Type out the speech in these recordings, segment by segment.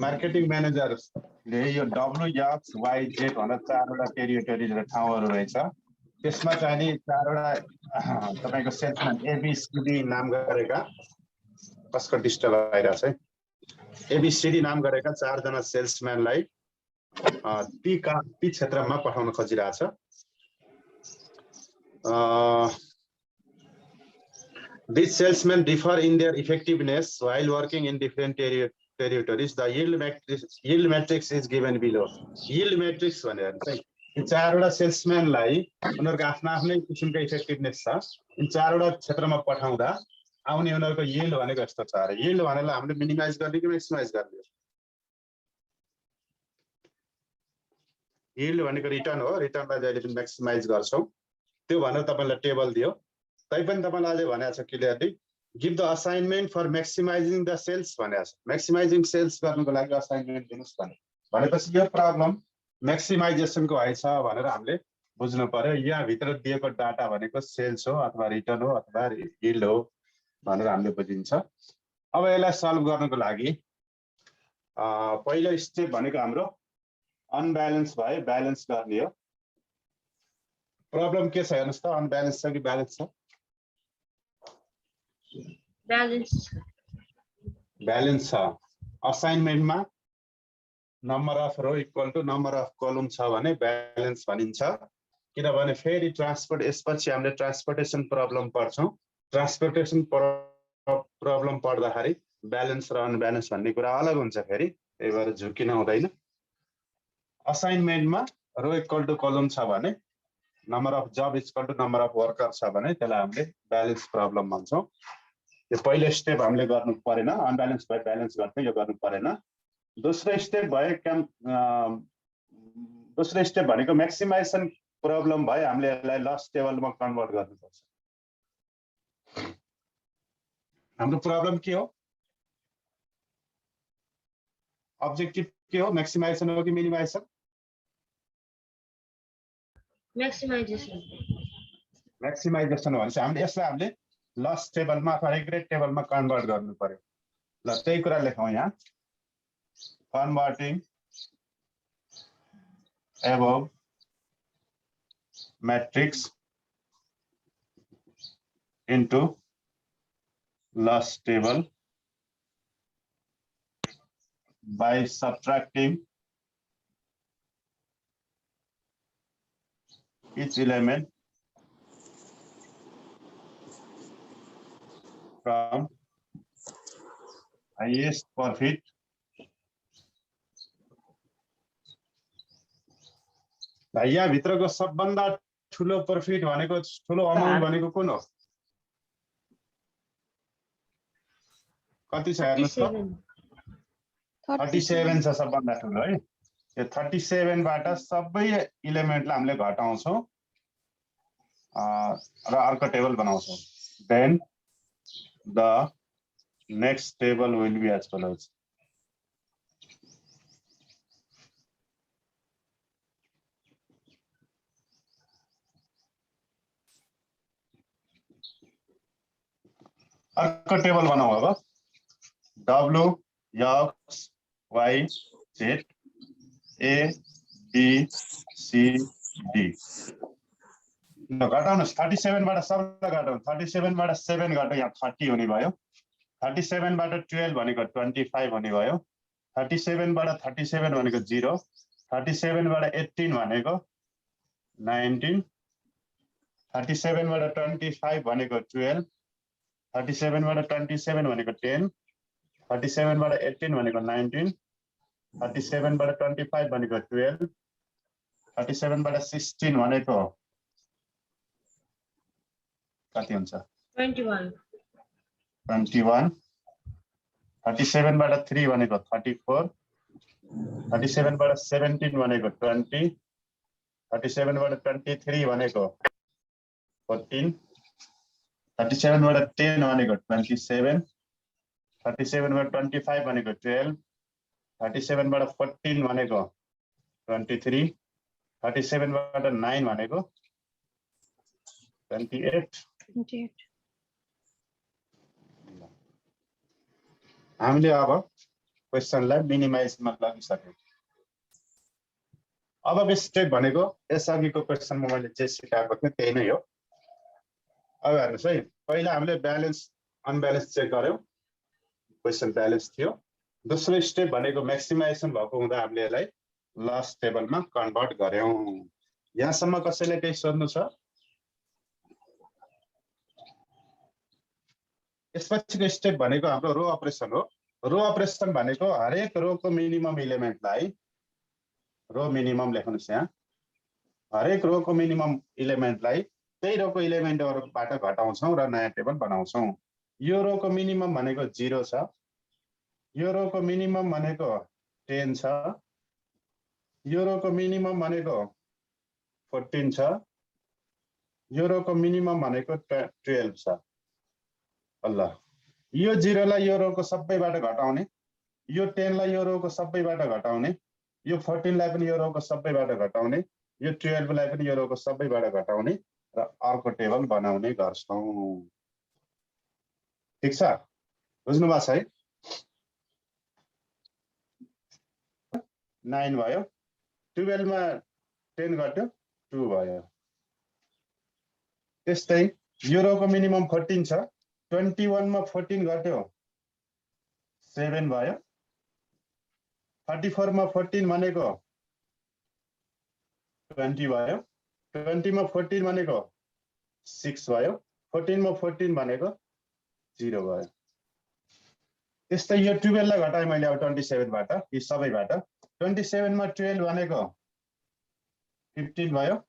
Marketing म्यानेजरले यो WXYZ भनेर 4वटा territory र ठाउँहरू रहेछ। त्यसमा चाहिँ नि 4वटा तपाईको सेल्सम्यान ABCD नाम गरेका, कसको डिस्टर्ब आइरहेछ है, ABCD नाम गरेका 4 जना सेल्सम्यानलाई ती क्षेत्रमा पठाउन खोजिरहेछ। These salesmen differ in their effectiveness while working in different territories. The yield matrix is given below. Yield matrix भनेर चाहिँ यी 4वटा सेल्सम्यानलाई उनीहरुको आफ्नै किसिमको इफेक्टिभनेस छ। यी 4वटा क्षेत्रमा पठाउँदा आउने उनीहरुको यील्ड भनेको यस्तो छ। यील्ड भनेलाई हामीले मिनिमाइज गर्ने कि म्याक्सिमाइज गर्ने? यील्ड भनेको रिटर्न हो, रिटर्नलाई जहिले पनि म्याक्सिमाइज गर्छौं। त्यो भनेर तपाईलाई टेबल दियो। तैपनि तपाईलाई अझै भनेको छ clearly give the assignment for maximizing the sales भनेको छ। म्याक्सिमाइजिङ सेल्स गर्नुको लागि असाइनमेन्ट दिनुस् भनेपछि यो प्रब्लम म्याक्सिमाइजेसनको हैछ भनेर हामीले बुझ्नु पर्यो। यहाँ भित्र दिएको डाटा भनेको सेल्स हो अथवा रिटर्न हो अथवा यील्ड हो भनेर हामीले बुझिन्छ। अब यसलाई सल्भ गर्नको लागि पहिलो स्टेप भनेको हाम्रो अनब्यालेन्स भयो, ब्यालेन्स गर्ने हो। प्रब्लम के छ हेर्नुस् त, अनब्यालेन्स छ कि ब्यालेन्स छ? ब्यालेन्स छ। असाइनमेन्टमा number of row equal to number of column छ भने ब्यालेन्स भनिन्छ। किनभने फेरि ट्रान्सपोर्ट यसपछि हामीले ट्रान्सपोर्टेसन प्रब्लम पढ्छौं। ट्रान्सपोर्टेसन प्रब्लम पढ्दाखेरि ब्यालेन्स र अनब्यालेन्स भन्ने कुरा अलग हुन्छ फेरि, त्यही भएर झुकिन हुँदैन। असाइनमेन्टमा रो इक्वल टु कलम छ भने number of job equal to number of worker छ भने त्यसलाई हामीले ब्यालेन्स प्रब्लम भन्छौं। यो पहिलो स्टेप हामीले गर्नु परेन, अनब्यालेन्स भए ब्यालेन्स गर्ने यो गर्नु परेन। दोस्रो स्टेप भनेको म्याक्सिमाइजेसन प्रब्लम भयो, हामीले यसलाई लस टेबलमा कन्भर्ट गर्नुपर्छ। हाम्रो प्रब्लम के हो? अब्जेक्टिभ के हो? म्याक्सिमाइजेसन हो कि मिनिमाइजेसन? म्याक्सिमाइजेसन। म्याक्सिमाइजेसन भनेपछि हामीले लस टेबलमा अथवा रिग्रेट टेबलमा कन्भर्ट गर्नु पर्यो। ल त्यही कुरा लेखौं यहाँ। Converting above matrix into loss table by subtracting each element from highest profit यहाँ भित्रको सबभन्दा ठुलो प्रफिट भनेको ठुलो अमाउन्ट भनेको कुन हो? कति छ हेर्नुस् त? 37 छ सबभन्दा ठुलो है। यो 37 बाट सबै इलिमेन्टलाई हामीले घटाउँछौं र अर्को टेबल बनाउँछौं। Then the next table will be as follows. अर्को टेबल बनाऊ अब। WXYZ ABCD घटाउनुस्। 37 बाट सबैलाई घटाउँ। 37 बाट 7 घटाउ, यहाँ 30 हुने भयो। 37 बाट 12 भनेको 25 हुने भयो। 37 बाट 37 भनेको 0। 37 बाट 18 भनेको 19। 37 बाट 25 भनेको 12। 37 बाट 27 भनेको 10। 37 बाट 18 भनेको 19। 37 बाट 25 भनेको 12। 37 बाट 16 भनेको कति हुन्छ? 21। 21। 37 बाट 3 भनेको 34। 37 बाट 17 भनेको 20। 37 बाट 23 भनेको 14। 37 बाट 10 भनेको 27। 37 बाट 25 भनेको 12। 37 बाट 14 भनेको 23। 37 बाट 9 भनेको 28। हामीले अब क्वेसनलाई मिनिमाइजमा लगिसक्यो। अबको स्टेप भनेको यसअघिको क्वेसनमा मैले जे सिकाएको थिएँ त्यही नै हो। अब हेर्नुहोस् है, पहिला हामीले ब्यालेन्स अनब्यालेन्स चेक गर्यौँ, क्वेसन ब्यालेन्स थियो। दोस्रो स्टेप भनेको म्याक्सिमाइजेसन भएको हुँदा हामीले यसलाई लस टेबलमा कन्भर्ट गर्यौँ। यहाँसम्म कसैले केही सोध्नु छ? यसपछिको स्टेप भनेको हाम्रो रो अपरेसन हो। रो अपरेसन भनेको हरेक रोको मिनिमम इलिमेन्टलाई, रो मिनिमम लेख्नुहोस् यहाँ, हरेक रोको मिनिमम इलिमेन्टलाई त्यही रोको इलिमेन्टबाट घटाउँछौँ र नयाँ टेबल बनाउँछौँ। यो रोको मिनिमम भनेको 0 छ, यो रोको मिनिमम भनेको 10 छ, यो रोको मिनिमम भनेको 14 छ, यो रोको मिनिमम भनेको 12 छ। ल यो 0 लाई यो रोको सबैबाट घटाउने, यो 10 लाई यो रोको सबैबाट घटाउने, यो 14 लाई पनि यो रोको सबैबाट घटाउने, यो 12 लाई पनि यो रोको सबैबाट घटाउने र अर्को टेबल बनाउने गर्छौं। ठीक छ, बुझ्नु भएको छ है? 9 भयो, 12 मा 10 घट्यो 2 भयो। त्यस्तै यो रोको मिनिमम 14 छ, 21 मा 14 घट्यो 7 भयो, 34 मा 14 भनेको 20 भयो, 20 मा 14 भनेको 6 भयो, 14 मा 14 भनेको 0 भयो। त्यस्तै यो 12 लाई घटाएँ मैले अब 27 बाट, यी सबैबाट। 27 मा 12 भनेको 15 भयो,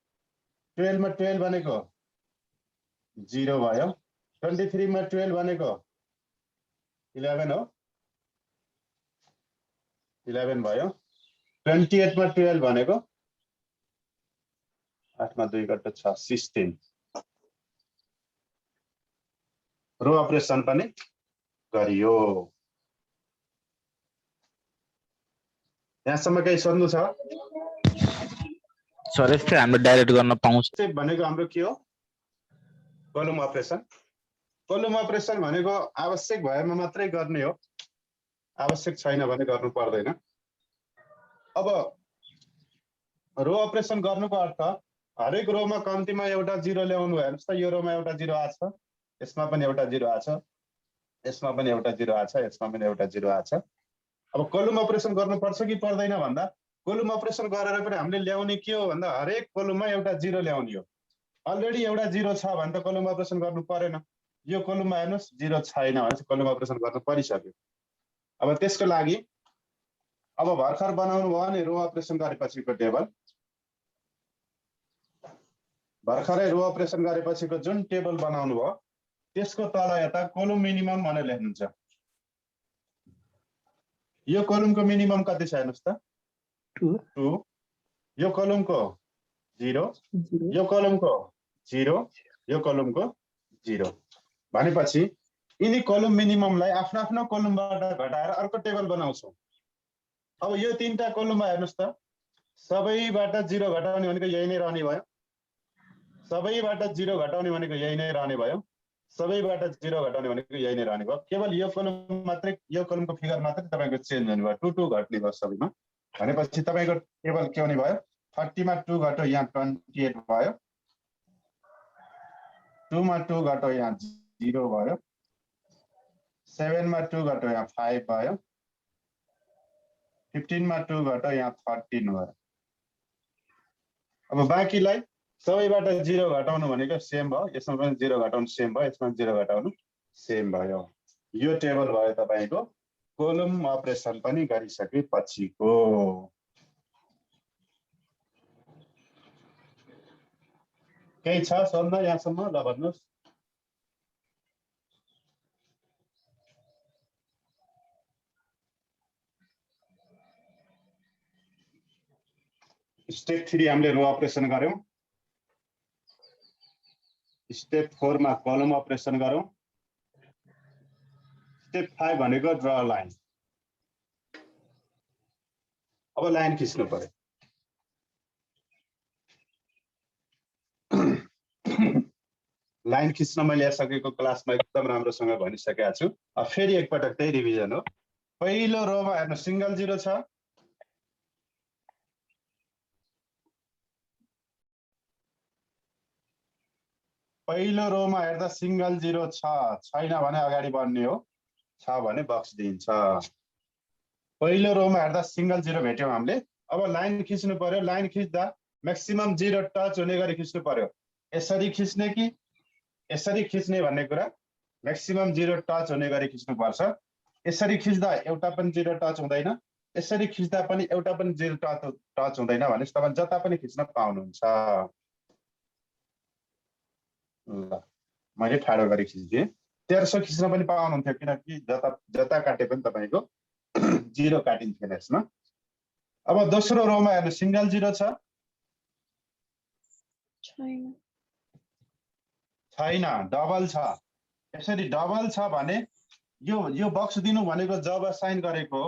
12 मा 12 भनेको 0 भयो, 23 मा 12 भनेको 11 हो, 11 भयो, 28 मा 12 भनेको 8 मा 2 गट्टा 6 16। रो अपरेसन पनि गरियो। यहाँसम्म केही सोध्नु छ? सर यस्तै हामीले डाइरेक्ट गर्न पाउँछ। स्टेप भनेको हाम्रो के हो? कलम अपरेसन। कलम अपरेसन भनेको आवश्यक भएमा मात्रै गर्ने हो, आवश्यक छैन भने गर्नु पर्दैन। अब रो अपरेसन गर्नुको अर्थ हरेक रोमा कम्तीमा एउटा 0 ल्याउनु। हेर्नुस् त, यो रोमा एउटा 0 आछ, यसमा पनि एउटा 0 आछ, यसमा पनि एउटा 0 आछ, यसमा पनि एउटा 0 आछ। अब कलम अपरेसन गर्नुपर्छ कि पर्दैन भन्दा, कलम अपरेसन गरेर पनि हामीले ल्याउने के हो भन्दा हरेक कलममा एउटा 0 ल्याउने हो। अलरेडी एउटा 0 छ भने त कलम अपरेसन गर्नु परेन। यो कलममा हेर्नुस् 0 छैन भने चाहिँ कलम अपरेसन गर्न परिसक्यो। अब त्यसको लागि अब भर्खर बनाउनु भयो भने रो अपरेसन गरेपछिको टेबल, भर्खरै रो अपरेसन गरेपछिको जुन टेबल बनाउनु भयो त्यसको तल यता कलम मिनिमम भनेर लेख्नुहुन्छ। यो कलमको मिनिमम कति छ हेर्नुस् त, 2, यो कलमको 0, यो कलमको 0, यो कलमको 0 भनेपछि यिनी कलम मिनिममलाई आफ्नो आफ्नो कलमबाट घटाएर अर्को टेबल बनाउँछौँ। अब यो तीनटा कलममा हेर्नुस् त, सबैबाट 0 घटाउने भनेको यही नै रहने भयो, सबैबाट 0 घटाउने भनेको यही नै रहने भयो, सबैबाट 0 घटाउने भनेको यही नै रहने भयो। केवल यो कलम मात्रै, यो कलमको फिगर मात्रै तपाईको चेन्ज हुने भयो, 2 2 घट्ने भयो सबैमा। भनेपछि तपाईको टेबल के हुने भयो? 30 मा 2 घट्यो यहाँ 28 भयो, 2 मा 2 घट्यो यहाँ 0 भयो, 7 मा 2 घट्यो यहाँ 5 भयो, 15 मा 2 घट्यो यहाँ 13 भयो। अब बाँकीलाई सबैबाट 0 घटाउनु भनेको सेम भयो, यसमा पनि 0 घटाउनु सेम भयो, यसमा 0 घटाउनु सेम भयो। यो टेबल भयो तपाईको कलम अपरेसन पनि गरिसकेपछिको। केही छ सोध्न यहाँसम्म? ल भन्नुहोस्। स्टेप 3 हामीले रो अपरेसन गर्यौं, स्टेप 4 मा कलम अपरेसन गरौँ, स्टेप 5 भनेको ड्र लाइन। अब लाइन खिच्नु पर्यो। लाइन खिच्न मैले यसअघिको क्लासमा एकदम राम्रोसँग भनिसकेको छु। अब फेरि एकपटक त्यही रिभिजन हो। पहिलो रोमा हेर्नु सिंगल जिरो छ, पहिलो रोमा हेर्दा सिंगल जिरो छैन भने अगाडि बढ्ने हो, छ भने बक्स दिन्छ। पहिलो रोमा हेर्दा सिंगल जिरो भेट्यौँ हामीले। अब लाइन खिच्नु पर्यो, लाइन खिच्दा म्याक्सिमम जिरो टच हुने गरी खिच्नु पर्यो। यसरी खिच्ने कि यसरी खिच्ने भन्ने कुरा, म्याक्सिमम जिरो टच हुने गरी खिच्नुपर्छ। यसरी खिच्दा एउटा पनि जिरो टच हुँदैन, यसरी खिच्दा पनि एउटा पनि जिरो टच हुँदैन भने तपाईँ जता पनि खिच्न पाउनुहुन्छ। ल मैले ठाडो गरी खिचिदिएँ। 1300 खिच्न पनि पाउनुहुन्थ्यो, किनकि जता काटे पनि तपाईँको जिरो काटिन्थेन यसमा। अब दोस्रो रोमा हेर्नु सिंगल जिरो छ, छैन, डबल छ। यसरी डबल छ भने यो बक्स दिनु भनेको जब असाइन गरेको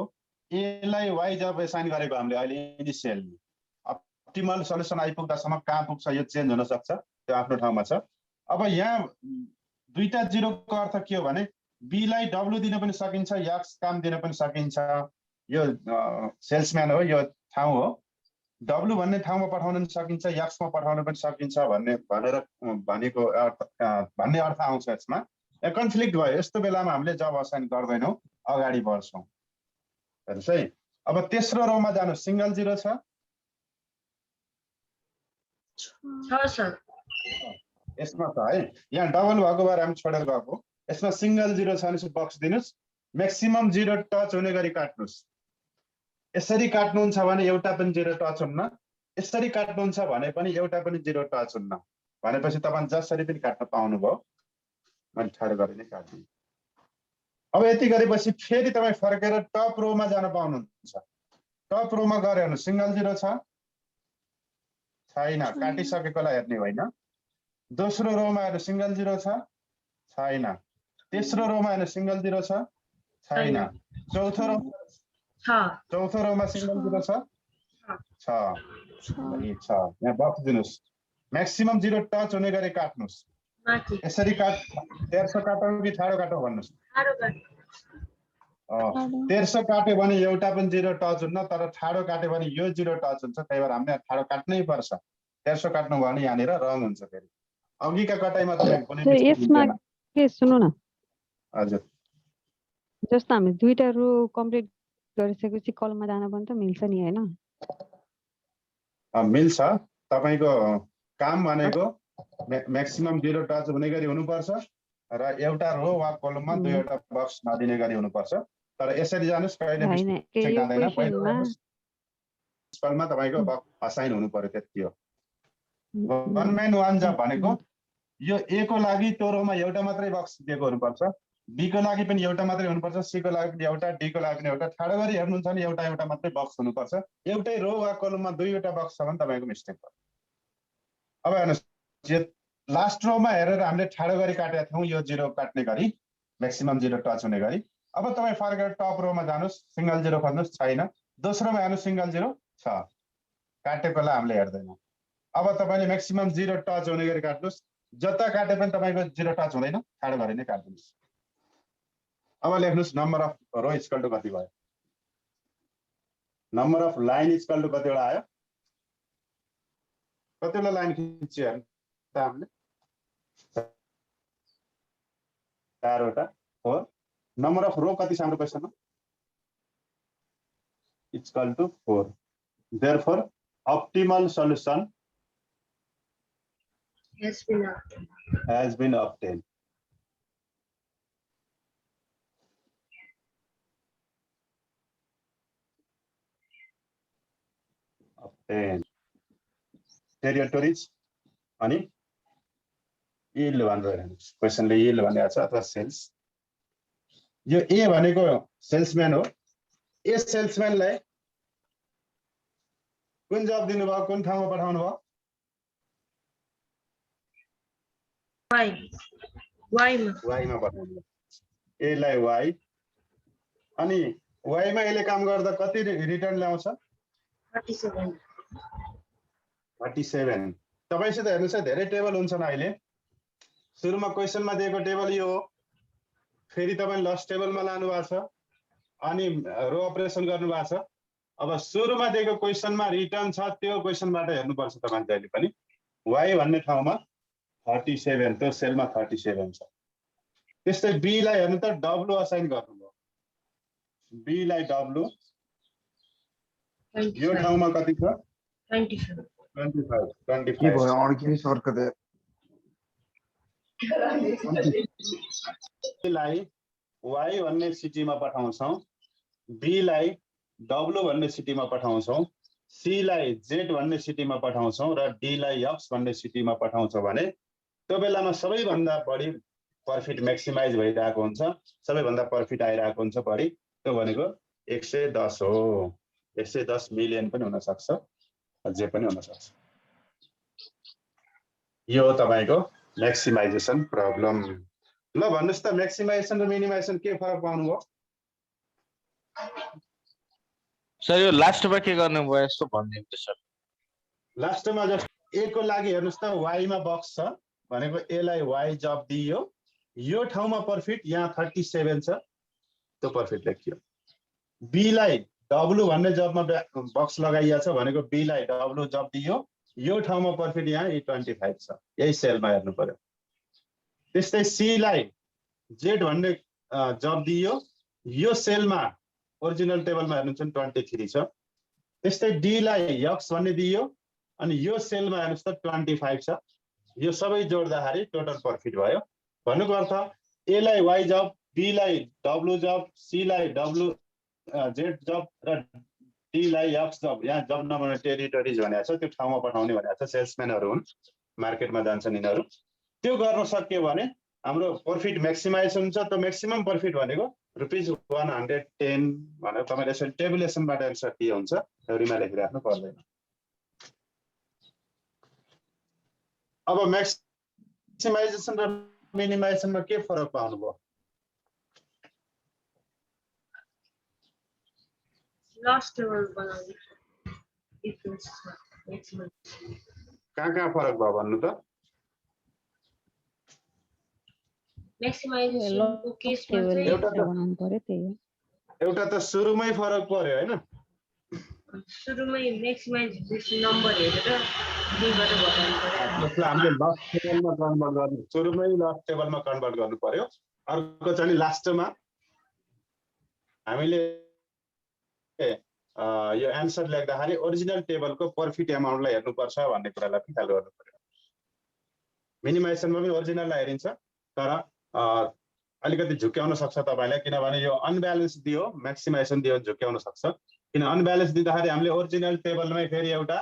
एलाई वाइ जब असाइन गरेको हामीले अहिले इनिसियली अप्टिमल सल्युसन आइपुग्दासम्म कहाँ पुग्छ यो चेन्ज हुन सक्छ, त्यो आफ्नो ठाउँमा छ। अब यहाँ दुईटा जिरोको अर्थ के हो भने बीलाई डब्लु दिन पनि सकिन्छ, एक्स काम दिन पनि सकिन्छ। यो सेल्सम्यान हो, यो ठाउँ हो। डब्लु भन्ने ठाउँमा पठाउन पनि सकिन्छ, एक्समा पठाउन पनि सकिन्छ भन्ने अर्थ आउँछ यसमा। कन्फ्लिक्ट भयो, यस्तो बेलामा हामीले जब असाइन गर्दैनौँ, अगाडि बढ्छौँ। हेर्नुहोस् है। अब तेस्रो रोमा जानु सिंगल जिरो छ, यसमा छ है। यहाँ डबल भएको भएर हामी छोडेर गएको। यसमा सिंगल जिरो छ भने बक्स दिनुहोस्, म्याक्सिमम जिरो टच हुने गरी काट्नुहोस्। यसरी काट्नुहुन्छ भने एउटा पनि जिरो टच हुन्न, यसरी काट्नुहुन्छ भने पनि एउटा पनि जिरो टच हुन्न भनेपछि तपाईँ जसरी पनि काट्न पाउनुभयो। मैले ठाडो गरेर नै काट्दिएँ। अब यति गरेपछि फेरि तपाईँ फर्केर टप रोमा जान पाउनुहुन्छ। टप रोमा गरे हेर्नु सिंगल जिरो छ, छैन, काटिसकेकोलाई हेर्ने होइन। दोस्रो रोमा हेर्नु सिंगल जिरो छ, छैन। तेस्रो रोमा हेर्नु सिंगल जिरो छ, छैन। चौथो रोमा सिंगल जिरो छ, यहाँ बक्स दिनुहोस्, म्याक्सिमम जिरो टच हुने गरी काट्नुहोस्। यसरी 1300 काटौँ कि ठाडो काटौँ भन्नुहोस्। 1300 काट्यो भने एउटा पनि जिरो टच हुन्न, तर ठाडो काट्यो भने यो जिरो टच हुन्छ। त्यही भएर हामीले ठाडो काट्नै पर्छ। 1300 काट्नु भयो भने यहाँनिर रङ हुन्छ। फेरि अघिका कटाइमा तपाईँको कुनै यसमा के सुन्नु न, हजुर जस्तो हामी दुईटा रो कम्प्लिट गरिसकेपछि कलममा जान पनि त मिल्छ नि हैन? मिल्छ। तपाईँको काम भनेको म्याक्सिमम जिरो टच हुने गरी हुनुपर्छ र एउटा रो वा कलममा दुईवटा बक्स नदिने गरी हुनुपर्छ। तर यसरी जानुस् कहिले मिस्टेक जाँदैन। पहिलोमा तपाईँको असाइन हुनु पर्यो, त्यति हो। वन म्यान वान जब भनेको यो ए को लागि त्यो रोमा एउटा मात्रै बक्स दिएको हुनुपर्छ, बी को लागि पनि एउटा मात्रै हुनुपर्छ, सी को लागि पनि एउटा, डी को लागि पनि एउटा। ठाडो गरी हेर्नुहुन्छ भने एउटा एउटा मात्रै बक्स हुनुपर्छ। एउटै रो वा कलममा दुईवटा बक्स छ भने तपाईँको मिस्टेक भयो। अब हेर्नुहोस्, लास्ट रोमा हेरेर हामीले ठाडो गरी काटेका थियौँ यो जिरो काट्ने गरी, म्याक्सिमम जिरो टच हुने गरी। अब तपाईँ फर्केर टप रोमा जानुहोस्, सिंगल जिरो खोज्नुहोस्, छैन। दोस्रोमा हेर्नुहोस् सिंगल जिरो छ, काटेकोलाई हामीले हेर्दैनौँ। अब तपाईँले म्याक्सिमम जिरो टच हुने गरी काट्नुहोस्, जता काटे पनि तपाईँको जिरो टच हुँदैन, ठाडो गरी नै काट्नुहोस्। अब लेख्नुहोस् number of row equal to कति भयो, number of line equal to कतिवटा आयो, कतिवटा लाइन खिच्यो हामीले, 4वटा हो। नम्बर अफ रो कति छ हाम्रो क्वेसनमा, equal to 4। Therefore optimal solution has been obtained. Territories अनि यील्ड भनेर हेर्नुहोस्, क्वेसनले यील्ड भनेको छ अथवा सेल्स। यो ए भनेको सेल्सम्यान हो। ए सेल्सम्यानलाई कुन जब दिनुभयो, कुन ठाउँमा पठाउनु भयो, वाइमा पठाउनु भयो। एलाई वाइ अनि वाइमा यसले काम गर्दा कति रिटर्न ल्याउँछ, 37। तपाईसित हेर्नुहोस् है, धेरै टेबल हुन्छन् अहिले। सुरुमा क्वेसनमा दिएको टेबल यो हो, फेरि तपाईँ लस्ट टेबलमा लानु भएको छ, अनि रो अपरेसन गर्नु भएको छ। अब सुरुमा दिएको क्वेसनमा रिटर्न छ, त्यो क्वेसनबाट हेर्नुपर्छ तपाईले जहिले पनि। y भन्ने ठाउँमा 37, त्यो सेलमा 37 छ। त्यस्तै b लाई हेर्नु त w असाइन गर्नुभयो। b लाई w यो 25. ठाउँमा कति छ? 25. 25 के 25 भयो छ। अड्कियो सर्कदै b लाई y भन्ने सिटीमा पठाउँछौँ, b लाई w भन्ने सिटीमा पठाउँछौँ, c लाई z भन्ने सिटीमा पठाउँछौँ र d लाई x भन्ने सिटीमा पठाउँछौँ भने त्यो बेलामा सबैभन्दा बढी प्रफिट म्याक्सिमाइज भइरहेको हुन्छ, सबैभन्दा प्रफिट आइरहेको हुन्छ बढी। त्यो भनेको 110 हो। 110 मिलियन पनि हुन सक्छ, जे पनि हुन सक्छ। यो हो तपाईको म्याक्सिमाइजेसन प्रब्लम। ल भन्नुस् त म्याक्सिमाइजेसन र मिनिमाइजेसन के फरक पाउनुभयो? सर यो लास्टमा के गर्ने भयो यस्तो भनिदिनु त सर। लास्टमा जस्ट ए को लागि हेर्नुस् त y मा बक्स छ भनेको ए लाई y जब दियो, यो ठाउँमा प्रफिट यहाँ 37 छ, त्यो प्रफिट लेखियो। बी लाई w भन्ने जबमा बक्स लगाइएको छ भनेको बी लाई w जब दियो, यो ठाउँमा प्रफिट यहाँ 25 छ, यही सेलमा हेर्नु पर्यो। त्यस्तै सी लाई z भन्ने जब दियो, यो सेलमा ओरिजिनल टेबलमा हेर्नुहुन्छ 23 छ। त्यस्तै डी लाई x भन्ने दियो अनि यो सेलमा हेर्नुस् त 25 छ। यो सबै जोड्दाखेरि टोटल प्रफिट भयो। भन्नुको अर्थ ए लाई y जब, बी लाई w जब, सी लाई w z जब र डी लाई x जब, यहाँ जब नम्बर टेरिटोरिज भनेको छ, त्यो ठाउँमा पठाउने भनेको छ। सेल्सम्यानहरू हुन्, मार्केटमा जान्छन् यिनीहरू। त्यो गर्न सक्यो भने हाम्रो प्रफिट म्याक्सिमाइज हुन्छ। त्यो म्याक्सिमम प्रफिट भनेको ₹110 भनेर तपाईले यसरी टेबुलेसनबाट एन्सर दिए हुन्छ, थ्योरीमा लेखिराख्नु पर्दैन। अब म्याक्सिमाइजेसन र मिनिमाइजेसनमा के फरक पाउनुभयो? Last table बनाउने difference छ maximum. कहाँ फरक भयो भन्नु त? Maximization को केसमा चाहिँ एउटा त बनाउनु पर्यो त्यही हो। एउटा त सुरुमै फरक पर्यो हैन? सुरुमै maximization नम्बर हेरेर दुईबाट घटाउनु पर्यो। जसलाई हामीले लास्ट टेबलमा कन्भर्ट गर्नु, सुरुमै लास्ट टेबलमा कन्भर्ट गर्नु पर्यो। अर्को चाहिँ लास्टमा हामीले यो एन्सर लेख्दाखेरि ओरिजिनल टेबलको प्रफिट एमाउन्टलाई हेर्नुपर्छ भन्ने कुरालाई पनि ख्याल गर्नु पर्यो। मिनिमाइजेसनमा पनि ओरिजिनललाई हेरिन्छ, तर अलिकति झुक्क्याउन सक्छ तपाईलाई, किनभने यो अनब्यालेन्स दियो, म्याक्सिमाइजेसन दियो झुक्क्याउन सक्छ। किन अनब्यालेन्स दिँदाखेरि हामीले ओरिजिनल टेबलमै फेरि एउटा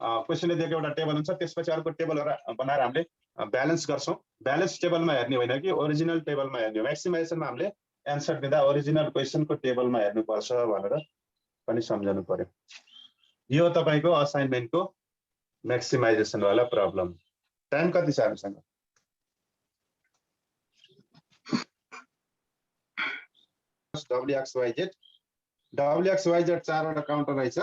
क्वेसनले दिएको एउटा टेबल हुन्छ, त्यसपछि अर्को टेबल बनाएर हामीले ब्यालेन्स गर्छौँ। ब्यालेन्स टेबलमा हेर्ने होइन कि ओरिजिनल टेबलमा हेर्ने। म्याक्सिमाइजेसनमा हामीले एन्सर दिँदा ओरिजिनल क्वेसनको टेबलमा हेर्नुपर्छ भनेर पनि सम्झनु पर्यो। यो तपाईको असाइनमेन्टको म्याक्सिमाइजेसन वाला प्रब्लम। टाइम कति छ हामीसँग? WXYZ चारवटा काउन्टर रहेछ।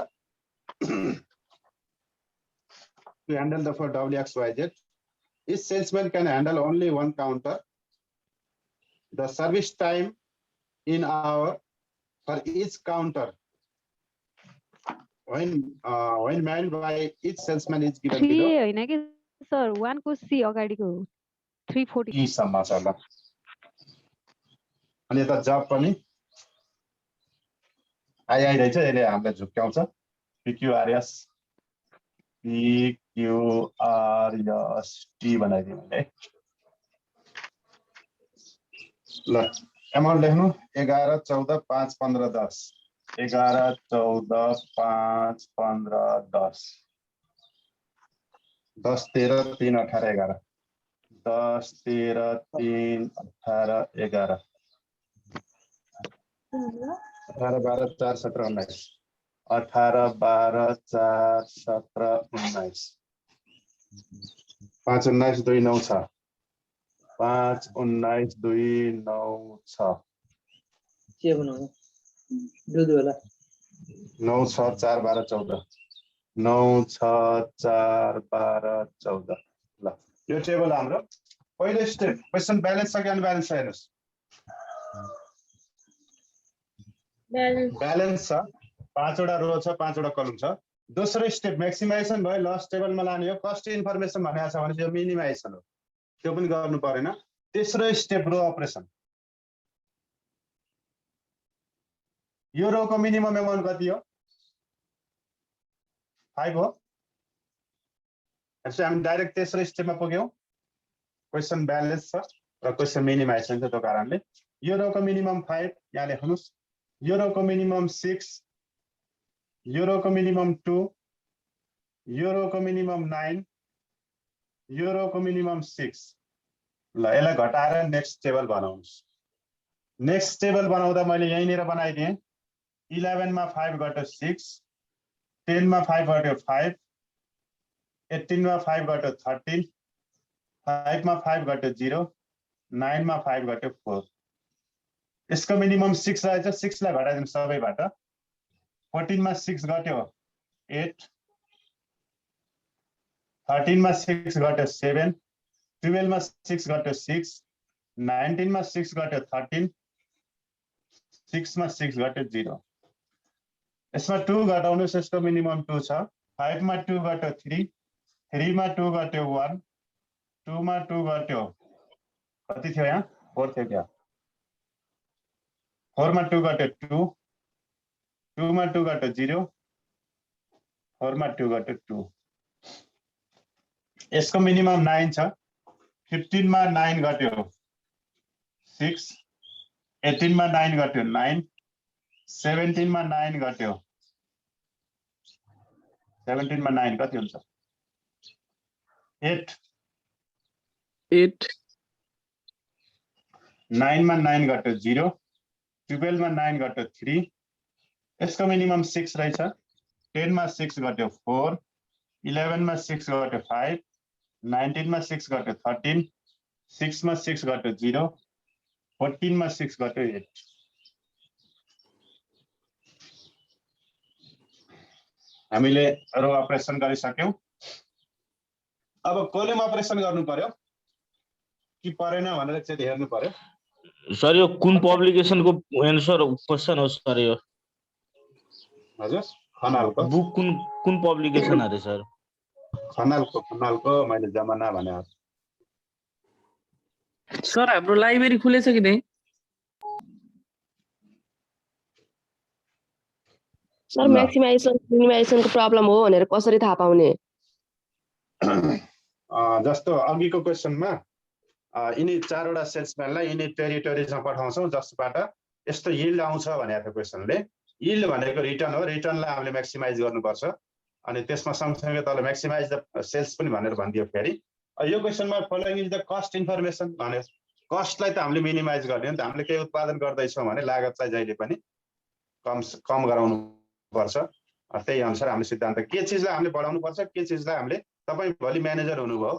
To handle the for WXYZ, each salesman can handle only one counter. The service time in hour for each counter when manned by each salesman is given 3 below. हैन के sir 1 को C अगाडिको 340 यी सम्म छ ल। अनि यता जब पनि आइरहेछ, यसले हामीलाई झुक्क्याउँछ। PQRS बनाइदिउँ है ल। एमाउन्ट लेख्नु 11, 14, 5, 15, 10। 11, 14, 5, 15, 10। 10, 13, 3, 18, 11। 10, 13, 3, 18, 11। 18, 12, 4, 17, 19। 18, 12, 4, 17, 19। 5, 19, 2, 9 छ। 5, 19, 2, 9 छ। के बनाउनु? दुध होला। 9, 6, 4, 12, 14। 9, 6, 4, 12, 14। ल यो टेबल हाम्रो पहिलो स्टेप। क्वेसन ब्यालेन्स छ कि अनब्यालेन्स छ हेर्नुस्। ब्यालेन्स ब्यालेन्स छ, 5 वटा रो छ, 5 वटा कलम छ। दोस्रो स्टेप म्याक्सिमाइजेसन भयो, लस्ट टेबलमा लाने हो। कस्ट इन्फर्मेसन भनेको छ भने यो मिनिमाइजेसन हो, त्यो पनि गर्नु परेन। तेस्रो स्टेप रो अपरेसन। यो रोको मिनिमम एमाउन्ट कति हो? 5 हो। त्यसो हामी डाइरेक्ट तेस्रो स्टेपमा पुग्यौँ। क्वेसन ब्यालेन्स छ र क्वेसन मिनिमाइजेसन छ, त्यो कारणले यो रोको मिनिमम 5 यहाँ लेख्नुस्, यो रोको मिनिमम 6, यो रोको मिनिमम 2, यो रोको मिनिमम 9, यो रोको मिनिमम 6। ल यसलाई घटाएर नेक्स्ट टेबल बनाउनुस्। नेक्स्ट टेबल बनाउँदा मैले यहीँनिर बनाइदिएँ। 11 मा 5 गट्यो 6, 10 मा 5 गट्यो 5, 18 मा 5 गट्यो 13, 5 मा 5 गट्यो 0, 9 मा 5 गट्यो 4। यसको मिनिमम 6 रहेछ, 6 लाई घटाइदिनु सबैबाट। 14 मा 6 गट्यो 8, 13 मा 6 गट्यो 7, 12 मा 6 गट्यो 6, 19 मा 6 गट्यो 13, 6 मा 6 गट्यो 0। यसमा 2 घटाउनुस्, यसको मिनिमम 2 छ। 5 मा 2 गट्यो 3, 3 मा 2 गट्यो 1, 2 मा 2 गट्यो कति थियो यहाँ? 4 थियो क्या? 4 मा 2 गट्यो 2, 2 मा 2 गट्यो 0, 4 मा 2 गट्यो 2। यसको मिनिमम 9 छ। 15 मा 9 गट्यो 6, 18 मा 9 गट्यो 9, 17 मा 9 गट्यो 17 मा 9 कति हुन्छ? 8, 9 मा 9 गट्यो 0, 12 मा 9 गट्यो 3। यसको मिनिमम 6 रहेछ। 10 मा 6 गट्यो 4, 11 मा 6 गट्यो 5, 19 मा 6 गट्यो 13, 6 मा 6 गट्यो 0, 14 मा 6 गट्यो 8। हामीले रो अपरेसन गरिसक्यौं। अब कोलम अपरेसन गर्नु पर्यो कि परेन भनेर चाहिँ हेर्नु पर्यो। सर यो कुन पब्लिकेसनको एन्सर क्वेसन हो सर? यो हजुर खनालको बुक कुन पब्लिकेसन अरे सर? खनालको मैले जमाना भने हो। सर हाम्रो लाइब्रेरी खुलेछ कि नै? सर म्याक्सिमाइजेसन मिनिमाइजेसनको प्रब्लम हो भनेर कसरी थाहा पाउने? जस्तो अघिको क्वेसनमा यिनी 4 वटा सेल्सम्यानलाई यिनी टेरिटोरिजमा पठाउँछौँ जसबाट यस्तो यिल्ड आउँछ भनेको थियो क्वेसनले। यिल्ड भनेको रिटर्न हो, रिटर्नलाई हामीले म्याक्सिमाइज गर्नुपर्छ। अनि त्यसमा सँगसँगै तल म्याक्सिमाइज द सेल्स पनि भनेर भनिदियो। फेरि यो क्वेसनमा following is the cost information भन्यो। कस्टलाई त हामीले मिनिमाइज गर्ने हो नि त। हामीले केही उत्पादन गर्दैछौँ भने लागत चाहिँ जहिले पनि कम गराउनु पर्छ। त्यही अनुसार हामीले सिद्धान्त के चिजलाई हामीले बढाउनु पर्छ, के चिजलाई हामीले, तपाईँ भोलि म्यानेजर हुनुभयो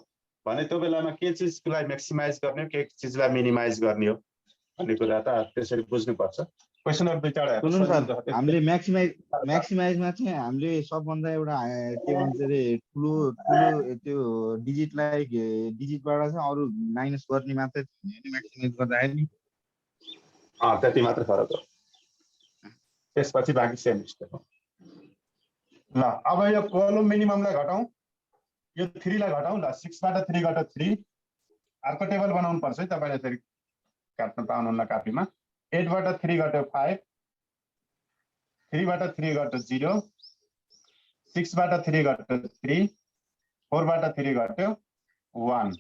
भने त्यो बेलामा के चिजलाई म्याक्सिमाइज गर्ने हो, के चिजलाई मिनिमाइज गर्ने हो भन्ने कुरा त त्यसरी बुझ्नुपर्छ। क्वेसनहरु दुई चारवटा सुन्नु सर, हामीले म्याक्सिमाइजमा चाहिँ हामीले सबभन्दा एउटा के भन्छ अरे ठुलो त्यो डिजिटबाट चाहिँ अरू माइनस गर्ने मात्रै म्याक्सिमाइज गर्दाखेरि नि त्यति मात्र फरक हो। त्यसपछि बाँकी सेम स्टेप हो। ल अब यो कोलम मिनिममलाई घटाउँ, यो 3 लाई घटाउँ। ल 6 बाट 3 गयो 3। अर्को टेबल बनाउनु पर्छ है, तपाईले फेरि काट्न पाउनुहुन्न कापीमा। 8 बाट 3 गयो 5, 3 बाट 3 गयो 0, 6 बाट 3 गयो 3, 4 बाट 3 गयो 1।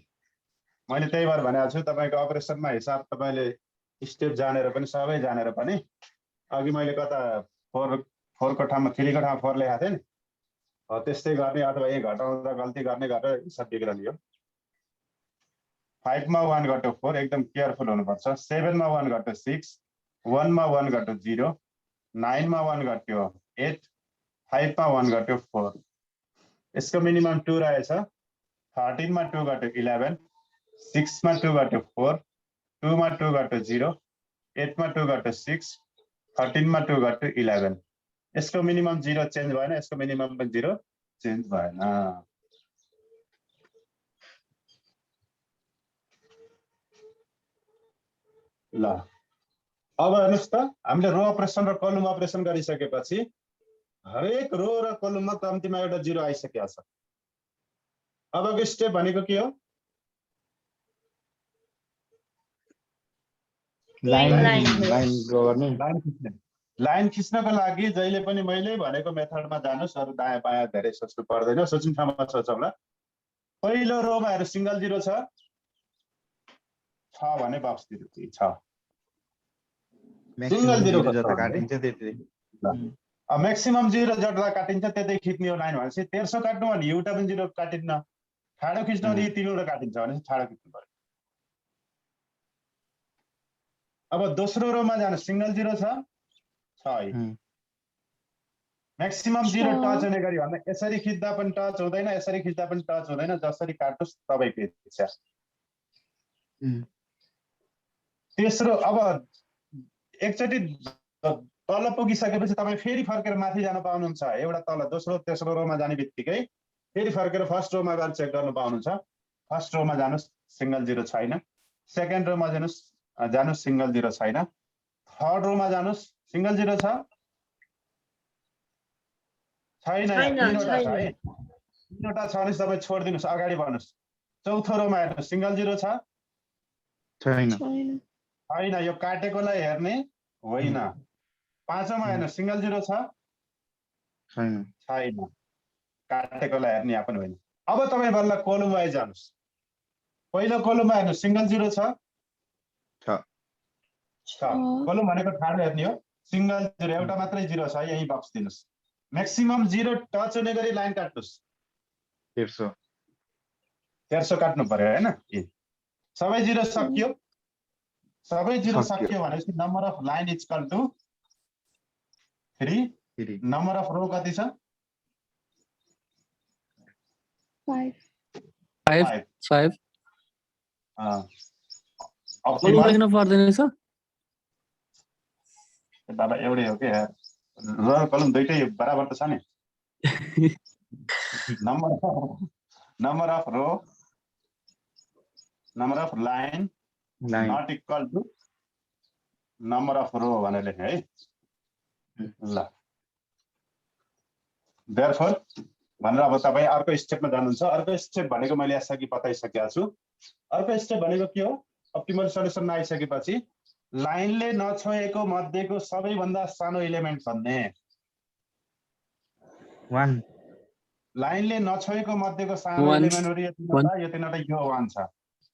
मैले त्यही भएर भनेको छु तपाईको अपरेसनमा हिसाब तपाईले स्टेप जानेर पनि सबै जानेर पनि अघि मैले कता 4 को ठाउँमा 3 को ठाउँमा 4 लेखेको थिएँ नि, त्यस्तै गर्ने अथवा एक घटाउँदा गल्ती गर्ने गरेर हिसाब बिग्रने हो। 5 मा 1 गयो 4, एकदम केयरफुल हुनुपर्छ। 7 मा 1 गयो 6, 1 मा 1 गयो 0, 9 मा 1 गयो 8, 5 मा 1 गयो 4। यसको मिनिमम 2 रहेछ। 13 मा 2 गयो 11, 6 मा 2 गयो 4, 2 मा 2 गयो 0, 8 मा 2 गयो 6, 13 मा 2 गयो 11। यसको मिनिमम 0 चेन्ज भएन, यसको मिनिमम पनि 0 चेन्ज भएन। ल अब हेर्नुहोस् त हामीले रो अपरेसन र कलम अपरेसन गरिसकेपछि हरेक रो र कलममा कम्तीमा एउटा जिरो आइसकेको छ। अबको स्टेप भनेको के हो? लाइन लाइन लाइन ड्र गर्ने लाइन खिच्नको लागि जहिले पनि मैले भनेको मेथडमा जानुस्, अरु दायाँ बायाँ धेरै सोच्नु पर्दैन, सोच्नु ठाउँमा सोचौँला। पहिलो रोमा हेर सिंगल जिरो छ भने बक्स दिनु छ। सिंगल जिरो जता काटिन्छ त्यति मैक्सिमम जिरो जता काटिन्छ त्यतै खिच्ने हो लाइन भनेपछि 1300 काट्नु भने एउटा पनि जिरो काटिन्न, ठाडो खिच्नु भने तीनवटा काटिन्छ भने ठाडो खिच्नु पर्यो। अब दोस्रो रोमा जानु सिंगल जिरो छ है, मैक्सिमम जिरो टच हुने गरी भन्दा यसरी खिच्दा पनि टच हुँदैन, यसरी खिच्दा पनि टच हुँदैन, जसरी काट्नुस् तपाईँको इच्छा। तेस्रो अब एकचोटि तल पुगिसकेपछि तपाईँ फेरि फर्केर माथि जान पाउनुहुन्छ। एउटा तल दोस्रो तेस्रो रोमा जाने बित्तिकै फेरि फर्केर फर्स्ट रोमा गएर चेक गर्न पाउनुहुन्छ। फर्स्ट रोमा जानुस् सिंगल जिरो छैन, सेकेन्ड रोमा जानुस् सिंगल जिरो छैन, थर्ड रोमा जानुस् सिंगल जिरो छ छैन, तीनवटा छ है, तीनवटा छ भने तपाईँ छोडिदिनुस्, अगाडि बढ्नुस्। चौथो रोमा हेर्नुहोस् सिंगल जिरो छ छैन छैन, यो काटेकोलाई हेर्ने होइन। पाँचौँमा हेर्नुहोस् सिंगल जिरो छ छैन छैन, काटेकोलाई हेर्ने यहाँ पनि होइन। अब तपाईँ बल्ल कोलम वाइज जानुस्। पहिलो कोलममा हेर्नुहोस् सिंगल जिरो छ कोलम भनेको ठाडो हेर्ने हो। सिंगल जिरो एउटा मात्रै जिरो छ, यही बक्स दिनुस्। मैक्सिमम जिरो टच हुने गरी लाइन काट्नुस्। 1300 काट्नु पर्यो हैन? सबै जिरो सकियो, सबै जिरो सकियो भनेपछि number of line is equal to 3। Number of row कति छ? 5 अप्टिमल लेख्न पर्दैन सर? बाबा एउटै हो के, रो र कलम दुईटै बराबर त छ नि। Number of row number of line not equal to number of row भनेर लेख्ने है। ल देयरफोर भनेर अब तपाईँ अर्को स्टेपमा जानुहुन्छ। अर्को स्टेप भनेको मैले यसअघि बताइसकेको छु। अर्को स्टेप भनेको के हो? अप्टिमल सल्युसनमा आइसकेपछि लाइनले नछोएको मध्येको सबैभन्दा सानो एलिमेन्ट भन्ने। लाइनले नछोएको मध्येको सानो एलिमेन्टहरु यो तीनवटा यो 1 छ।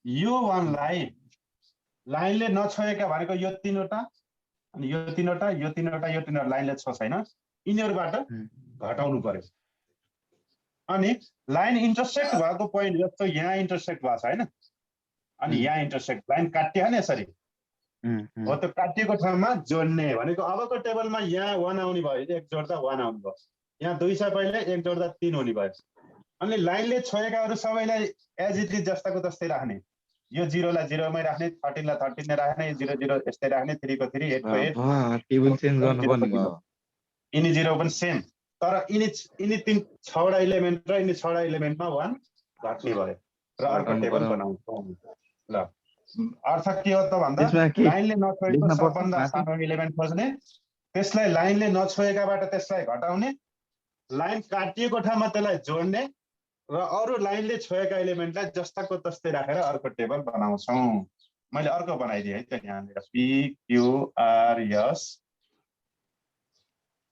यो 1 लाई लाइनले नछोएका भनेको यो तीनवटा अनि यो तीनवटा यो तीनवटा यो तीनवटा लाइनले छ छैन, यिनीहरुबाट घटाउनु पर्यो। अनि लाइन इन्टरसेक्ट भएको पोइन्ट जस्तो यहाँ इन्टरसेक्ट भएको छ हैन, अनि यहाँ इन्टरसेक्ट लाइन काटियो नि यसरी, हो त्यो काटिएको ठाउँमा जोड्ने भनेको अबको टेबलमा यहाँ 1 आउने भयो, 1 जोड्दा 1 आउने भयो। यहाँ 2 छ पहिले, 1 जोड्दा 3 हुने भयो। अनि लाइनले छोएकाहरु सबैलाई एज इट इज जस्ताको तस्तै राख्ने। यो 0 लाई 0 मै राख्ने, 13 लाई 13 नै राख्ने, 0 0 यस्तै राख्ने, 3 को 3 8 को 8 टेबल चेन्ज गर्न पर्ने भयो। इनी 0 पनि सेम, तर इनी 3 6वटा एलिमेन्ट र इनी 6वटा एलिमेन्टमा 1 घट्ने भयो र अर्को टेबल बनाउँछौँ। ल अर्थ के हो त भन्दा लाइनले नछोएको सबभन्दा सानो एलिमेन्ट खोज्ने, त्यसलाई लाइनले नछोएकाबाट त्यसलाई घटाउने, लाइन काटिएको ठाउँमा त्यसलाई जोड्ने र अरु लाइनले छोएका एलिमेन्टलाई जस्ताको तस्तै राखेर अर्को टेबल बनाउँछौँ। मैले अर्को बनाइदिए है त, यहाँनिर P Q R S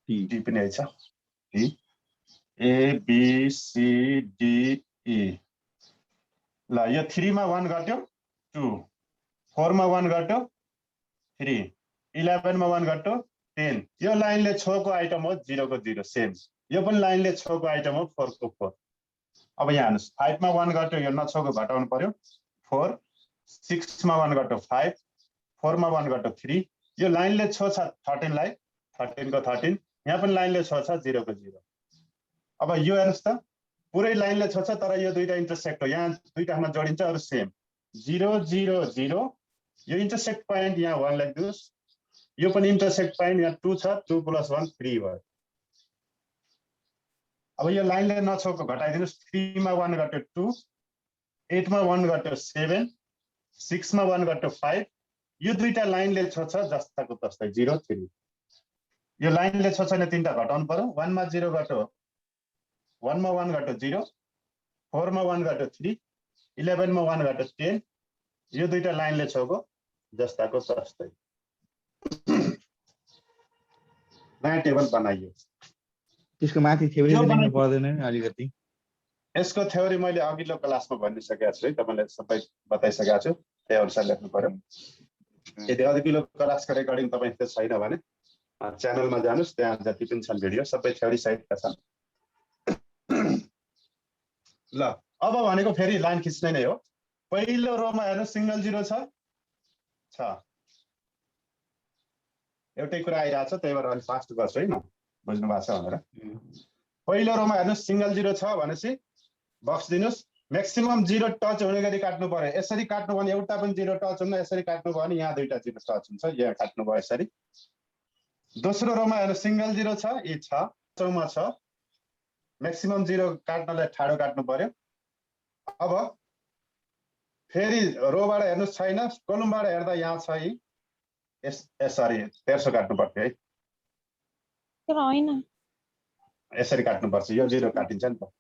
T पनि छ, T A B C D E. ल यो 3 मा 1 घट्यो 2, 4 मा 1 घट्यो 3, 11 मा 1 घट्यो 10। यो लाइनले छोएको आइटम हो 0 को 0 सेम, यो पनि लाइनले छोएको आइटम हो 4 को 4। अब यहाँ हेर्नुस् 5 मा 1 घट्यो, यो नछोएको घटाउनु पर्यो 4, 6 मा 1 घट्यो 5, 4 मा 1 घट्यो 3। यो लाइनले छोछ 13 लाई, 13 को 13, यहाँ पनि लाइनले छोछ 0 को 0। अब यो हेर्नुस् त पुरै लाइनले छोछ, तर यो दुईटा इन्टरसेक्ट हो, यहाँ दुईटामा जोडिन्छ, अरु सेम 0 0 0। यो इन्टरसेक्ट पोइन्ट यहाँ 1 लेख्दिनुस्, यो पनि इन्टरसेक्ट पोइन्ट यहाँ 2 छ, 2 + 1 3 भयो। अब यो लाइनले नछोएको घटाइदिनुस्, 3 मा 1 घट्यो 2, 8 मा 1 घट्यो 7, 6 मा 1 घट्यो 5, यो दुईटा लाइनले छोड्छ जस्ताको तस्तै 0 3 यो लाइनले छोड्छ भने तीनटा घटाउनु पर्यो 1 मा 0 घट्यो 1 मा 1 घट्यो 0 4 मा 1 घट्यो 3 11 मा 1 घट्यो 10 यो दुईटा लाइनले छोको जस्ताको तस्तै नयाँ टेबल बनाइयो त्यसको माथि थ्योरी यो चाहिँ लेख्नु बनाइ- पर्दैन नि अलिकति यसको थ्योरी मैले अघिल्लो क्लासमा भनिसकेको छु है तपाईलाई सबै बताइसकेको छु त्यही अनुसार लेख्नु पर्यो यदि अघिल्लो क्लासको रेकर्डिङ तपाईँ त्यो छैन भने च्यानलमा जानुस् त्यहाँ जति पनि छन् भिडियो सबै थ्योरी सहितका छन् ल अब भनेको फेरि लाइन खिच्ने नै हो पहिलो रोमा हेर्नु सिंगल 0 छ एउटै कुरा आइरहेछ त्यही भएर अलिक फास्ट गर्छु है म बुझ्नु भएको छ भनेर पहिलो रोमा हेर्नु सिंगल 0 छ भनेपछि बक्स दिनुस् म्याक्सिमम 0 टच हुने गरी काट्नु पर्यो यसरी काट्नु भने एउटा पनि 0 टच हुन्न यसरी काट्नु भयो भने यहाँ दुईटा 0 टच हुन्छ यहाँ काट्नु भयो यसरी दोस्रो रोमा हेर्नु सिंगल 0 छ यी छ चौमा छ म्याक्सिमम 0 काट्नलाई ठाडो काट्नु पर्यो अब फेरि रोबाट हेर्नुस् छैन कलमबाट हेर्दा यहाँ छ यी सरी तेर्सो काट्नु पर्छ है तर होइन यसरी काट्नुपर्छ यो 0 काटिन्छ नि त